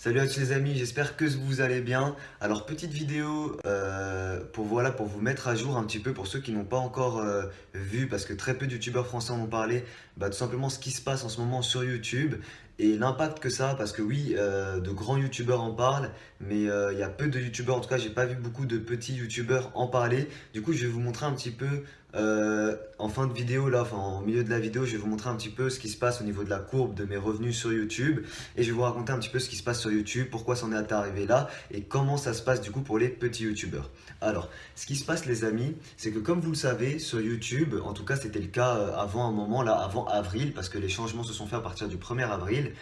Salut à tous les amis, j'espère que vous allez bien. Alors petite vidéo pour vous mettre à jour un petit peu pour ceux qui n'ont pas encore vu, parce que très peu de youtubeurs français en ont parlé, tout simplement ce qui se passe en ce moment sur YouTube et l'impact que ça a, parce que oui, de grands youtubeurs en parlent, mais il y a peu de youtubeurs, en tout cas j'ai pas vu beaucoup de petits youtubeurs en parler. Du coup je vais vous montrer un petit peu en fin de vidéo là, enfin en milieu de la vidéo, je vais vous montrer un petit peu ce qui se passe au niveau de la courbe de mes revenus sur YouTube. Et je vais vous raconter un petit peu ce qui se passe sur YouTube, pourquoi c'en est arrivé là et comment ça se passe du coup pour les petits youtubeurs. Alors, ce qui se passe les amis, c'est que comme vous le savez, sur YouTube, en tout cas c'était le cas avant un moment là, avant avril, parce que les changements se sont faits à partir du 1er avril.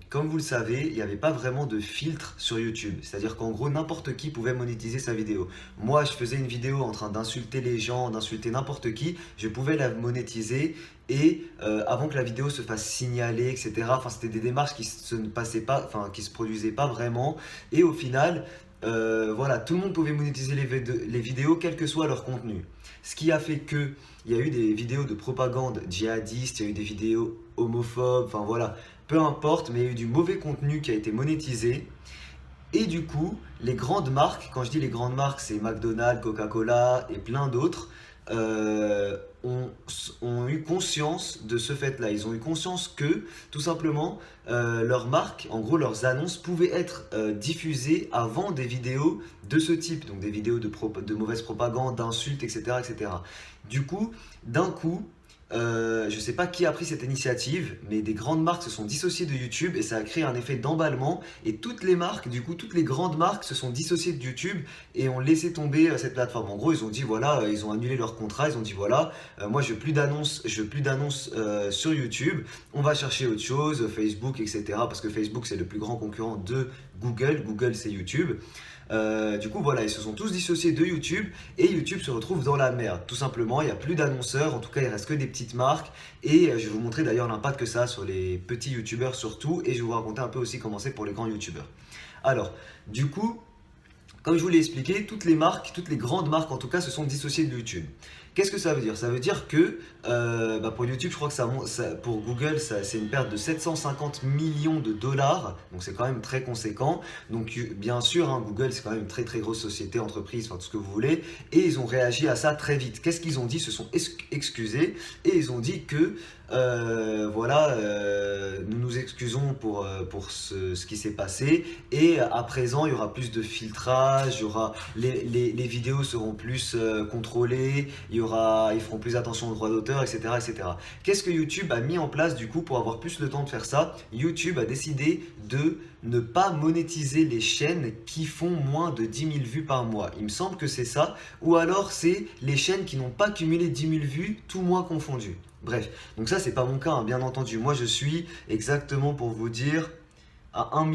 Comme vous le savez, il n'y avait pas vraiment de filtre sur YouTube. C'est-à-dire qu'en gros, n'importe qui pouvait monétiser sa vidéo. Moi, je faisais une vidéo en train d'insulter les gens, d'insulter n'importe qui, je pouvais la monétiser et avant que la vidéo se fasse signaler, etc. Enfin, c'était des démarches qui se ne passaient pas, enfin, qui se produisaient pas vraiment. Et au final, voilà, tout le monde pouvait monétiser les vidéos, quel que soit leur contenu. Ce qui a fait que il y a eu des vidéos de propagande djihadiste, il y a eu des vidéos homophobes, enfin voilà, peu importe, mais il y a eu du mauvais contenu qui a été monétisé. Et du coup, les grandes marques, quand je dis les grandes marques, c'est McDonald's, Coca-Cola et plein d'autres, euh, ont, ont eu conscience de ce fait-là. Ils ont eu conscience que, tout simplement, leurs marques, en gros leurs annonces, pouvaient être diffusées avant des vidéos de ce type, donc des vidéos de mauvaise propagande, d'insultes, etc., etc. Du coup, d'un coup, je ne sais pas qui a pris cette initiative, mais des grandes marques se sont dissociées de YouTube et ça a créé un effet d'emballement. Et toutes les marques, du coup, toutes les grandes marques se sont dissociées de YouTube et ont laissé tomber cette plateforme. En gros, ils ont dit voilà, ils ont annulé leur contrat, ils ont dit voilà, moi je veux plus d'annonces sur YouTube, on va chercher autre chose, Facebook, etc. Parce que Facebook c'est le plus grand concurrent de Google, Google c'est YouTube. Du coup, voilà, ils se sont tous dissociés de YouTube et YouTube se retrouve dans la merde. Tout simplement, il n'y a plus d'annonceurs, en tout cas, il reste que des petites marques. Et je vais vous montrer d'ailleurs l'impact que ça a sur les petits YouTubeurs surtout. Et je vais vous raconter un peu aussi comment c'est pour les grands YouTubeurs. Alors, du coup, comme je vous l'ai expliqué, toutes les marques, toutes les grandes marques en tout cas, se sont dissociées de YouTube. Qu'est-ce que ça veut dire? Ça veut dire que pour YouTube, je crois que pour Google, c'est une perte de 750 millions de dollars. Donc c'est quand même très conséquent. Donc bien sûr, hein, Google, c'est quand même une très très grosse société, entreprise, enfin tout ce que vous voulez. Et ils ont réagi à ça très vite. Qu'est-ce qu'ils ont dit? Ils se sont excusés et ils ont dit que voilà, nous nous excusons pour ce qui s'est passé et à présent il y aura plus de filtrage, il y aura, les vidéos seront plus contrôlées, ils feront plus attention aux droits d'auteur, etc., etc. Qu'est-ce que YouTube a mis en place du coup pour avoir plus le temps de faire ça? YouTube a décidé de ne pas monétiser les chaînes qui font moins de 10 000 vues par mois. Il me semble que c'est ça, ou alors c'est les chaînes qui n'ont pas cumulé 10 000 vues, tout mois confondu. Bref, donc ça c'est pas mon cas, hein, bien entendu. Moi je suis exactement pour vous dire à 1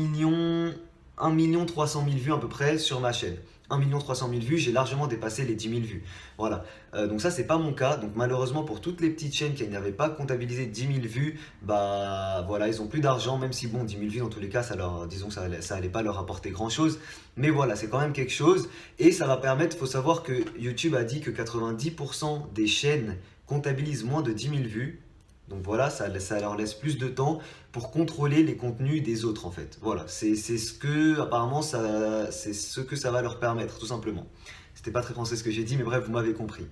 300 000 vues à peu près sur ma chaîne. 1 300 000 vues, j'ai largement dépassé les 10 000 vues. Voilà. Donc ça c'est pas mon cas. Donc malheureusement pour toutes les petites chaînes qui n'avaient pas comptabilisé 10 000 vues, bah voilà, ils ont plus d'argent, même si bon 10 000 vues dans tous les cas, disons que ça allait pas leur apporter grand chose. Mais voilà, c'est quand même quelque chose. Et ça va permettre, il faut savoir que YouTube a dit que 90% des chaînes comptabilisent moins de 10 000 vues. Donc voilà, ça leur laisse plus de temps pour contrôler les contenus des autres en fait. Voilà, c'est ce que apparemment c'est ce que ça va leur permettre tout simplement. C'était pas très français ce que j'ai dit, mais bref, vous m'avez compris.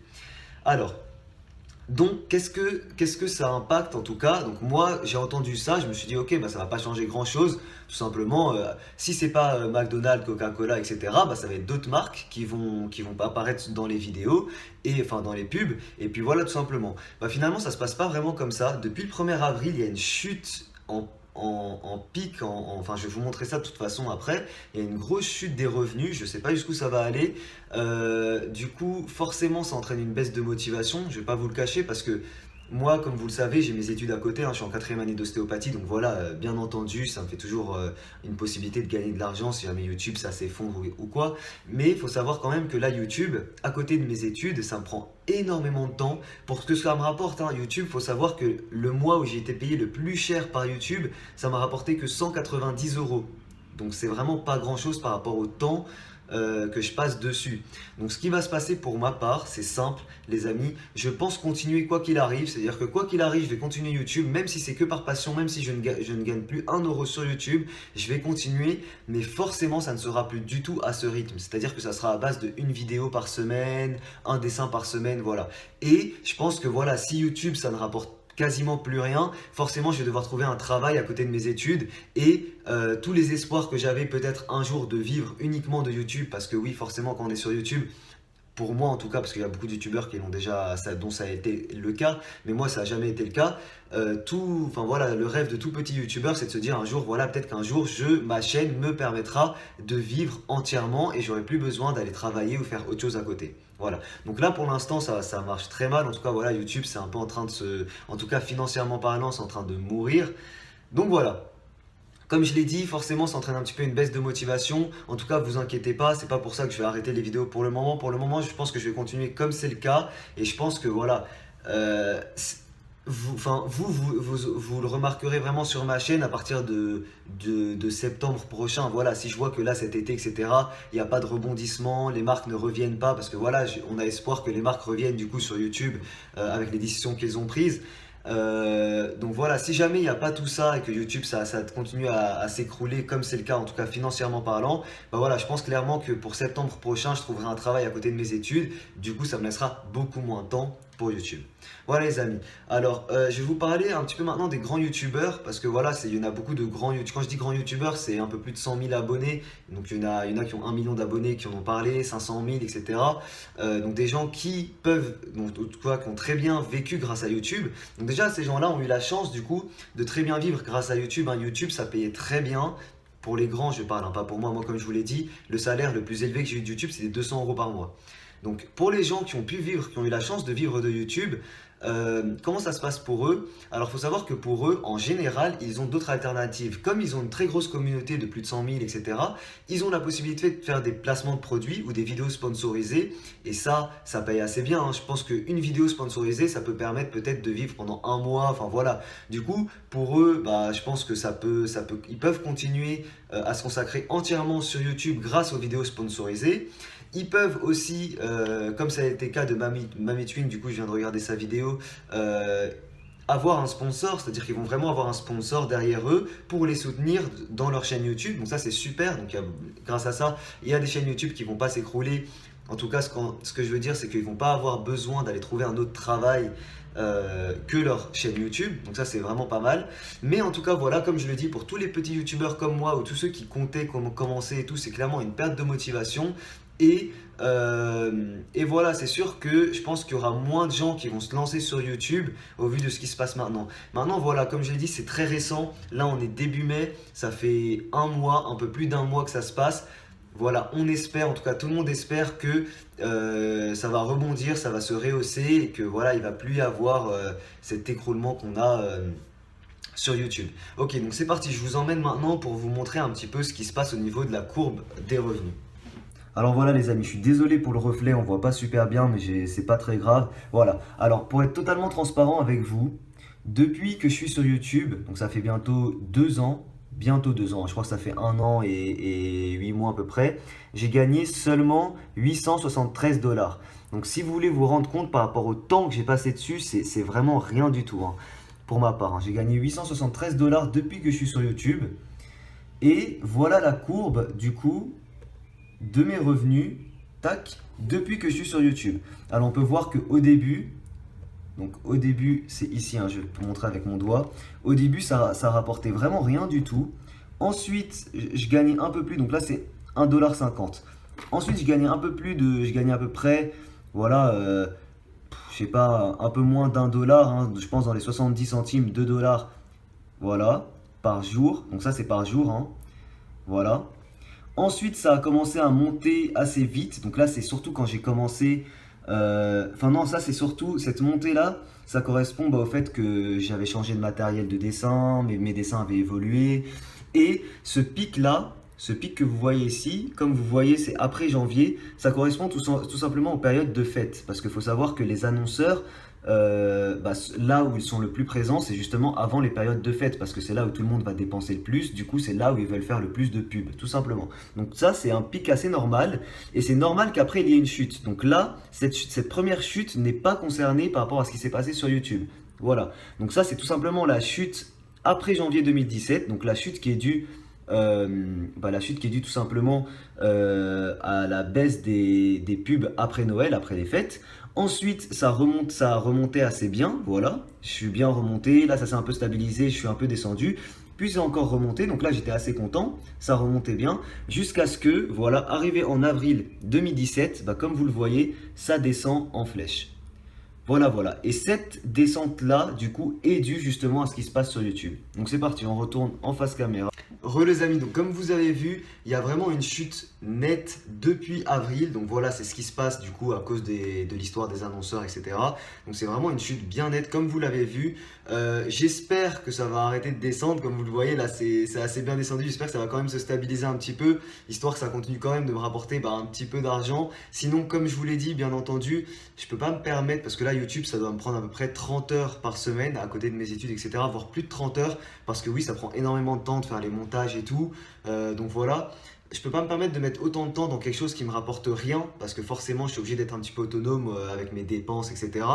Alors, donc, qu'est-ce que ça impacte en tout cas? Donc moi, j'ai entendu ça, je me suis dit, ok, ça va pas changer grand-chose. Tout simplement, si c'est pas McDonald's, Coca-Cola, etc., ça va être d'autres marques qui vont apparaître dans les vidéos, et enfin dans les pubs, et puis voilà tout simplement. Finalement, ça se passe pas vraiment comme ça. Depuis le 1er avril, il y a une chute en pic, enfin je vais vous montrer ça de toute façon après, il y a une grosse chute des revenus, je sais pas jusqu'où ça va aller. Du coup forcément ça entraîne une baisse de motivation, je vais pas vous le cacher parce que moi comme vous le savez j'ai mes études à côté, hein, je suis en 4e année d'ostéopathie donc voilà, bien entendu ça me fait toujours une possibilité de gagner de l'argent si jamais YouTube ça s'effondre ou quoi, mais il faut savoir quand même que là YouTube à côté de mes études ça me prend énormément de temps pour ce que ça me rapporte, hein. YouTube, faut savoir que le mois où j'ai été payé le plus cher par YouTube, ça m'a rapporté que 190 euros. Donc c'est vraiment pas grand chose par rapport au temps que je passe dessus. Donc ce qui va se passer pour ma part, c'est simple les amis, je pense continuer quoi qu'il arrive, c'est-à-dire que quoi qu'il arrive, je vais continuer YouTube, même si c'est que par passion, même si je ne gagne plus 1 € sur YouTube, je vais continuer, mais forcément ça ne sera plus du tout à ce rythme, c'est-à-dire que ça sera à base de une vidéo par semaine, un dessin par semaine, voilà. Et je pense que voilà, si YouTube ça ne rapporte quasiment plus rien, forcément je vais devoir trouver un travail à côté de mes études et tous les espoirs que j'avais peut-être un jour de vivre uniquement de YouTube, parce que oui forcément quand on est sur YouTube, pour moi en tout cas, parce qu'il y a beaucoup de youtubeurs qui l'ont déjà, dont ça a été le cas, mais moi ça n'a jamais été le cas. Enfin voilà, le rêve de tout petit youtubeur, c'est de se dire un jour, voilà, peut-être qu'un jour, ma chaîne me permettra de vivre entièrement et j'aurai plus besoin d'aller travailler ou faire autre chose à côté. Voilà. Donc là, pour l'instant, ça marche très mal. En tout cas, voilà, YouTube, c'est un peu en train de en tout cas financièrement parlant, c'est en train de mourir. Donc voilà. Comme je l'ai dit, forcément, ça entraîne un petit peu une baisse de motivation. En tout cas, vous inquiétez pas, c'est pas pour ça que je vais arrêter les vidéos pour le moment. Pour le moment, je pense que je vais continuer comme c'est le cas. Et je pense que voilà, vous le remarquerez vraiment sur ma chaîne à partir de septembre prochain. Voilà, si je vois que là, cet été, etc., il n'y a pas de rebondissement, les marques ne reviennent pas, parce que voilà, on a espoir que les marques reviennent du coup sur YouTube avec les décisions qu'ils ont prises. Donc voilà, si jamais il n'y a pas tout ça et que YouTube ça continue à s'écrouler comme c'est le cas en tout cas financièrement parlant, bah voilà, je pense clairement que pour septembre prochain je trouverai un travail à côté de mes études, du coup ça me laissera beaucoup moins de temps pour YouTube. Voilà les amis, alors je vais vous parler un petit peu maintenant des grands youtubeurs, parce que voilà, il y en a beaucoup de grands youtubeurs. Quand je dis grands youtubeurs, c'est un peu plus de 100 000 abonnés, donc il y en a qui ont 1 million d'abonnés qui en ont parlé, 500 000 etc. Donc des gens qui peuvent, donc quoi, qui ont très bien vécu grâce à YouTube. Donc déjà ces gens là ont eu la chance du coup de très bien vivre grâce à YouTube. YouTube ça payait très bien. Pour les grands, je parle, hein, pas pour moi. Moi, comme je vous l'ai dit, le salaire le plus élevé que j'ai eu de YouTube, c'était 200 € par mois. Donc pour les gens qui ont pu vivre, qui ont eu la chance de vivre de YouTube, comment ça se passe pour eux? Alors il faut savoir que pour eux, en général, ils ont d'autres alternatives. Comme ils ont une très grosse communauté de plus de 100 000, etc., ils ont la possibilité de faire des placements de produits ou des vidéos sponsorisées. Et ça paye assez bien, hein. Je pense qu'une vidéo sponsorisée, ça peut permettre peut-être de vivre pendant un mois. Enfin voilà. Du coup, pour eux, bah, je pense que ils peuvent continuer à se consacrer entièrement sur YouTube grâce aux vidéos sponsorisées. Ils peuvent aussi, comme ça a été le cas de Mami Twin, du coup je viens de regarder sa vidéo, avoir un sponsor, c'est-à-dire qu'ils vont vraiment avoir un sponsor derrière eux pour les soutenir dans leur chaîne YouTube. Donc ça c'est super, donc grâce à ça, il y a des chaînes YouTube qui ne vont pas s'écrouler. En tout cas, ce que je veux dire, c'est qu'ils ne vont pas avoir besoin d'aller trouver un autre travail que leur chaîne YouTube, donc ça c'est vraiment pas mal. Mais en tout cas voilà, comme je le dis, pour tous les petits youtubeurs comme moi ou tous ceux qui comptaient commencer et tout, c'est clairement une perte de motivation. Et voilà, c'est sûr que je pense qu'il y aura moins de gens qui vont se lancer sur YouTube au vu de ce qui se passe maintenant. Maintenant voilà, comme je l'ai dit, c'est très récent. Là on est début mai, ça fait un mois, un peu plus d'un mois que ça se passe. Voilà, on espère, en tout cas tout le monde espère que ça va rebondir, ça va se rehausser et que voilà, il ne va plus y avoir cet écroulement qu'on a sur YouTube. Ok, donc c'est parti, je vous emmène maintenant pour vous montrer un petit peu ce qui se passe au niveau de la courbe des revenus. Alors voilà les amis, je suis désolé pour le reflet, on voit pas super bien, mais c'est pas très grave. Voilà, alors pour être totalement transparent avec vous, depuis que je suis sur YouTube, donc ça fait bientôt 2 ans, je crois que ça fait 1 an et 8 mois à peu près, j'ai gagné seulement 873 $. Donc si vous voulez vous rendre compte par rapport au temps que j'ai passé dessus, c'est vraiment rien du tout, hein, pour ma part. Hein. J'ai gagné 873 $ depuis que je suis sur YouTube. Et voilà la courbe du coup de mes revenus, tac, depuis que je suis sur YouTube. Alors on peut voir qu'au début, donc au début c'est ici, hein, je vais vous montrer avec mon doigt, au début ça rapportait vraiment rien du tout. Ensuite je gagnais un peu plus, donc là c'est 1,50 $. Ensuite je gagnais un peu plus je gagnais à peu près, voilà, je sais pas, un peu moins d'1 $, hein, je pense dans les 70 centimes, 2 $, voilà, par jour. Donc ça c'est par jour, hein, voilà. Ensuite, ça a commencé à monter assez vite. Donc là, c'est surtout quand j'ai commencé... Enfin non, ça c'est surtout... Cette montée-là, ça correspond au fait que j'avais changé de matériel de dessin, mes dessins avaient évolué. Et ce pic-là, ce pic que vous voyez ici, comme vous voyez, c'est après janvier, ça correspond tout simplement aux périodes de fête. Parce qu'il faut savoir que les annonceurs là où ils sont le plus présents, c'est justement avant les périodes de fête, parce que c'est là où tout le monde va dépenser le plus, du coup c'est là où ils veulent faire le plus de pubs, tout simplement. Donc ça c'est un pic assez normal, et c'est normal qu'après il y ait une chute. Donc là, cette première chute n'est pas concernée par rapport à ce qui s'est passé sur YouTube. Voilà, donc ça c'est tout simplement la chute après janvier 2017, donc la chute qui est due tout simplement à la baisse des pubs après Noël, après les fêtes. Ensuite, ça a remonté assez bien, voilà. Je suis bien remonté, là ça s'est un peu stabilisé, je suis un peu descendu. Puis c'est encore remonté, donc là j'étais assez content, ça remontait bien, jusqu'à ce que, voilà, arrivé en avril 2017, comme vous le voyez, ça descend en flèche. Voilà, voilà. Et cette descente-là, du coup, est due justement à ce qui se passe sur YouTube. Donc c'est parti, on retourne en face caméra. Re les amis, donc comme vous avez vu, il y a vraiment une chute nette depuis avril. Donc voilà, c'est ce qui se passe du coup à cause de l'histoire des annonceurs, etc. Donc c'est vraiment une chute bien nette comme vous l'avez vu. J'espère que ça va arrêter de descendre. Comme vous le voyez, là c'est assez bien descendu. J'espère que ça va quand même se stabiliser un petit peu, histoire que ça continue quand même de me rapporter un petit peu d'argent. Sinon, comme je vous l'ai dit, bien entendu, je peux pas me permettre, parce que là YouTube ça doit me prendre à peu près 30 heures par semaine à côté de mes études, etc. Voire plus de 30 heures, parce que oui, ça prend énormément de temps de faire les montages et tout. Donc voilà. Je peux pas me permettre de mettre autant de temps dans quelque chose qui me rapporte rien, parce que forcément je suis obligé d'être un petit peu autonome avec mes dépenses, etc.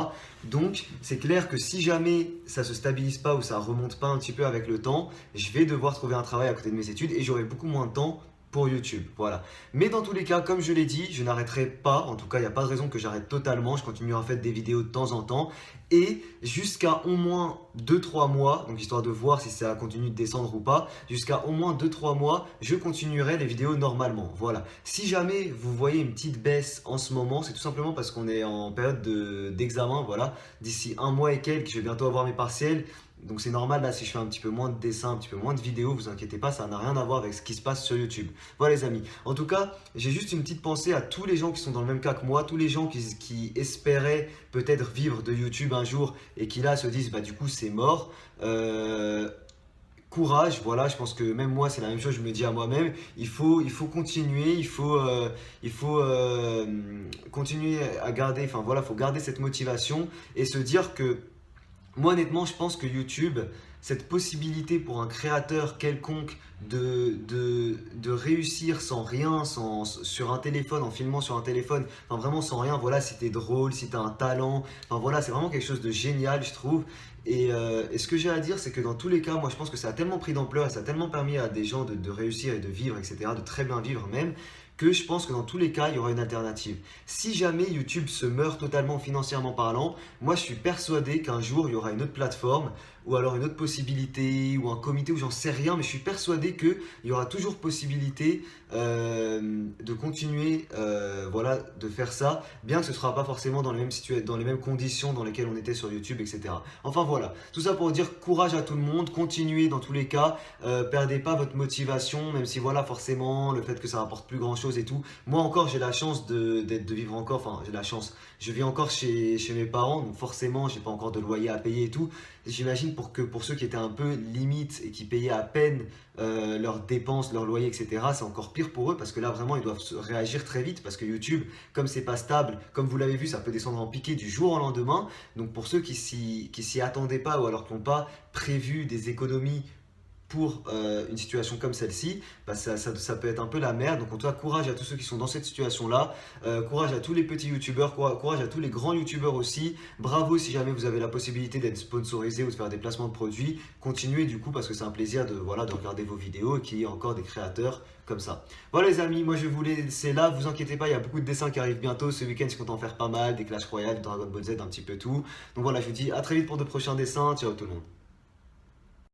Donc c'est clair que si jamais ça se stabilise pas ou ça remonte pas un petit peu avec le temps, je vais devoir trouver un travail à côté de mes études et j'aurai beaucoup moins de temps pour YouTube, voilà. Mais dans tous les cas, comme je l'ai dit, je n'arrêterai pas, en tout cas il n'y a pas de raison que j'arrête totalement, je continuerai à faire des vidéos de temps en temps et jusqu'à au moins 2-3 mois, donc histoire de voir si ça continue de descendre ou pas, jusqu'à au moins 2-3 mois, je continuerai les vidéos normalement, voilà. Si jamais vous voyez une petite baisse en ce moment, c'est tout simplement parce qu'on est en période d'examen, voilà. D'ici un mois et quelques, je vais bientôt avoir mes partiels. Donc c'est normal là si je fais un petit peu moins de dessins, un petit peu moins de vidéos, vous inquiétez pas, ça n'a rien à voir avec ce qui se passe sur YouTube. Voilà les amis, en tout cas j'ai juste une petite pensée à tous les gens qui sont dans le même cas que moi, tous les gens qui espéraient peut-être vivre de YouTube un jour et qui là se disent du coup c'est mort. Courage, voilà, je pense que même moi c'est la même chose, je me dis à moi-même, il faut continuer, il faut continuer à garder, enfin voilà, il faut garder cette motivation et se dire que moi, honnêtement, je pense que YouTube, cette possibilité pour un créateur quelconque de réussir sans rien, sur un téléphone, en filmant sur un téléphone, enfin vraiment sans rien, voilà, si t'es drôle, si t'as un talent, enfin voilà, c'est vraiment quelque chose de génial, je trouve. Et ce que j'ai à dire, c'est que dans tous les cas, moi je pense que ça a tellement pris d'ampleur, ça a tellement permis à des gens de réussir et de vivre, etc., de très bien vivre même, que je pense que dans tous les cas, il y aura une alternative. Si jamais YouTube se meurt totalement financièrement parlant, moi je suis persuadé qu'un jour, il y aura une autre plateforme ou alors une autre possibilité ou un comité ou j'en sais rien, mais je suis persuadé qu'il y aura toujours possibilité de continuer voilà, de faire ça, bien que ce ne sera pas forcément dans les mêmes conditions dans lesquelles on était sur YouTube, etc. Enfin voilà, tout ça pour dire courage à tout le monde, continuez dans tous les cas, perdez pas votre motivation, même si voilà forcément le fait que ça rapporte plus grand chose et tout. Moi encore j'ai la chance de vivre encore, enfin j'ai la chance, je vis encore chez mes parents, donc forcément j'ai pas encore de loyer à payer et tout. J'imagine pour ceux qui étaient un peu limite et qui payaient à peine leurs dépenses, leur loyer, etc., c'est encore pire pour eux parce que là vraiment ils doivent réagir très vite parce que YouTube, comme c'est pas stable, comme vous l'avez vu, ça peut descendre en piqué du jour au lendemain. Donc pour ceux qui s'y attendaient pas ou alors qui n'ont pas prévu des économies pour une situation comme celle-ci, ça peut être un peu la merde. Donc en tout cas, courage à tous ceux qui sont dans cette situation-là, courage à tous les petits youtubeurs, courage à tous les grands youtubeurs aussi. Bravo si jamais vous avez la possibilité d'être sponsorisé ou de faire des placements de produits. Continuez du coup parce que c'est un plaisir de regarder vos vidéos et qu'il y ait encore des créateurs comme ça. Voilà les amis, moi je vais vous laisser là, vous inquiétez pas, il y a beaucoup de dessins qui arrivent bientôt. Ce week-end je compte en faire pas mal, des Clash Royale, du Dragon Ball Z, un petit peu tout. Donc voilà, je vous dis à très vite pour de prochains dessins, ciao tout le monde.